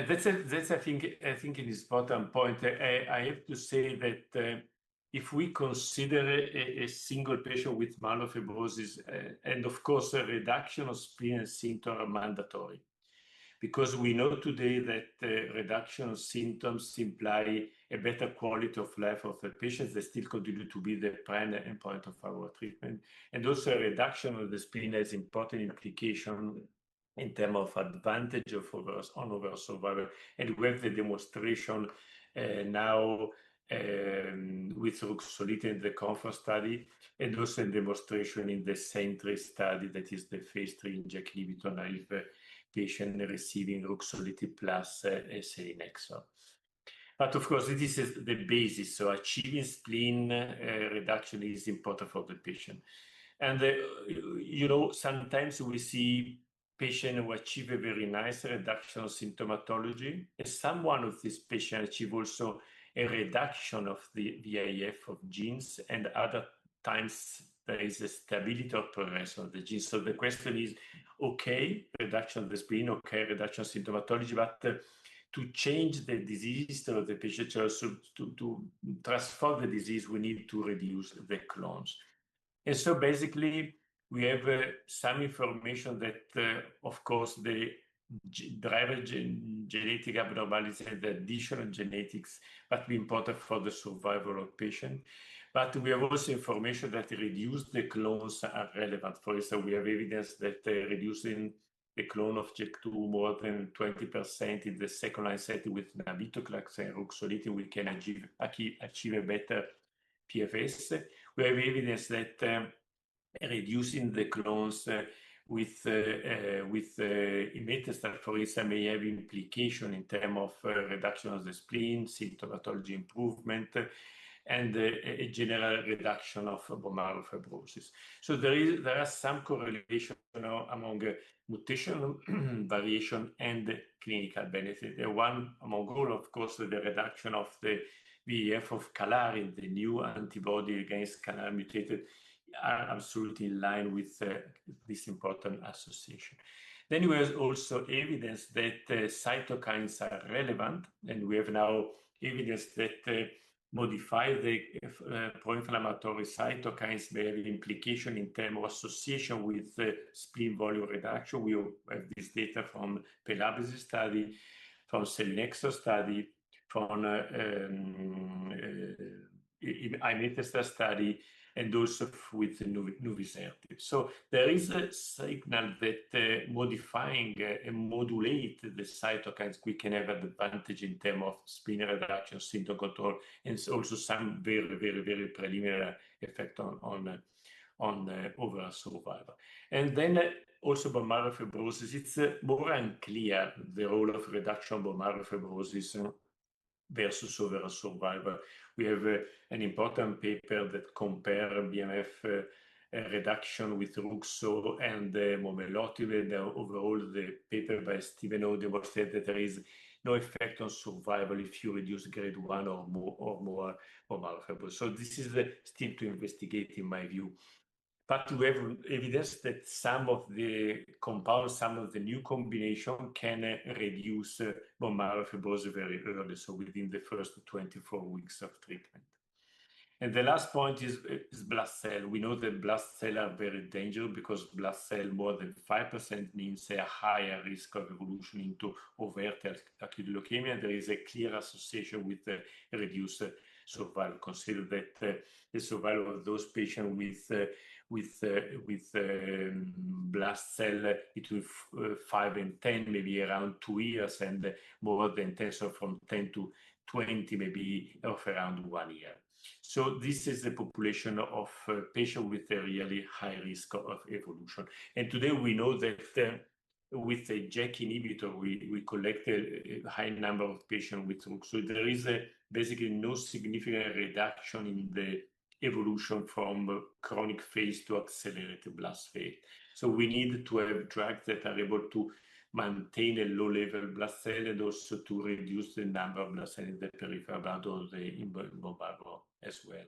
That's I think an important point. I have to say that if we consider a single patient with myelofibrosis, and of course a reduction of spleen and symptom are mandatory, because we know today that reduction of symptoms imply a better quality of life of the patients. They still continue to be the primary endpoint of our treatment, and also a reduction of the spleen has important implication in terms of advantage of overall survival. And we have the demonstration now with ruxolitinib in the COMFORT study, and also a demonstration in the SENTRY study, that is the phase 3 JAK inhibitor naive patient receiving ruxolitinib plus selinexor. But of course, this is the basis. So achieving spleen reduction is important for the patient. And you know, sometimes we see patients who achieve a very nice reduction of symptomatology, and some of these patients achieve also a reduction of the VIF of genes, and other times there is a stability or progression of the genes. So the question is, okay, reduction of the spleen, okay, reduction of symptomatology, but to change the disease of the patient, also to transform the disease, we need to reduce the clones. And so basically, we have some information that, of course, the driver genetic abnormalities and the additional genetics but be important for the survival of patient. But we have also information that reduce the clones are relevant. For instance, we have evidence that reducing the clone of JAK2 more than 20% in the second-line setting with navitoclax and ruxolitinib, we can achieve a better PFS. We have evidence that reducing the clones with imetelstat, for instance, may have implication in terms of reduction of the spleen, symptomatology improvement, and a general reduction of bone marrow fibrosis. So there are some correlation among mutation variation and clinical benefit. The one among all, of course, the reduction of the VEF of CALR, the new antibody against CALR mutated, are absolutely in line with this important association. Then we have also evidence that cytokines are relevant, and we have now evidence that modify the pro-inflammatory cytokines may have implication in terms of association with spleen volume reduction. We have this data from Pelabresib study, from selinexor study, from imetelstat study, and also with nuvisertib. So there is a signal that modifying and modulate the cytokines, we can have an advantage in terms of spleen reduction, symptom control, and also some very preliminary effect on overall survival. And then also bone marrow fibrosis, it's more unclear the role of reduction of bone marrow fibrosis versus overall survival. We have an important paper that compare BMF reduction with ruxo and momelotinib, and overall the paper by Stephen O demonstrated that there is no effect on survival if you reduce grade 1 or more bone marrow fibrosis. So this is still to investigate in my view. But we have evidence that some of the compounds, some of the new combination can reduce bone marrow fibrosis very early, so within the first 24 weeks of treatment. And the last point is blast cell. We know that blast cells are very dangerous because blast cell more than 5% means a higher risk of evolution into overt acute leukemia. There is a clear association with reduced survival. Consider that the survival of those patients with blast cell between 5 and 10, maybe around 2 years, and more than 10, so from 10 to 20, maybe of around 1 year. So this is the population of patients with a really high risk of evolution. And today we know that with a JAK inhibitor, we collect a high number of patients with RUX. So there is basically no significant reduction in the evolution from chronic phase to accelerated blast phase. So we need to have drugs that are able to maintain a low level blast cell and also to reduce the number of blast cells in the peripheral blood or the bone marrow as well.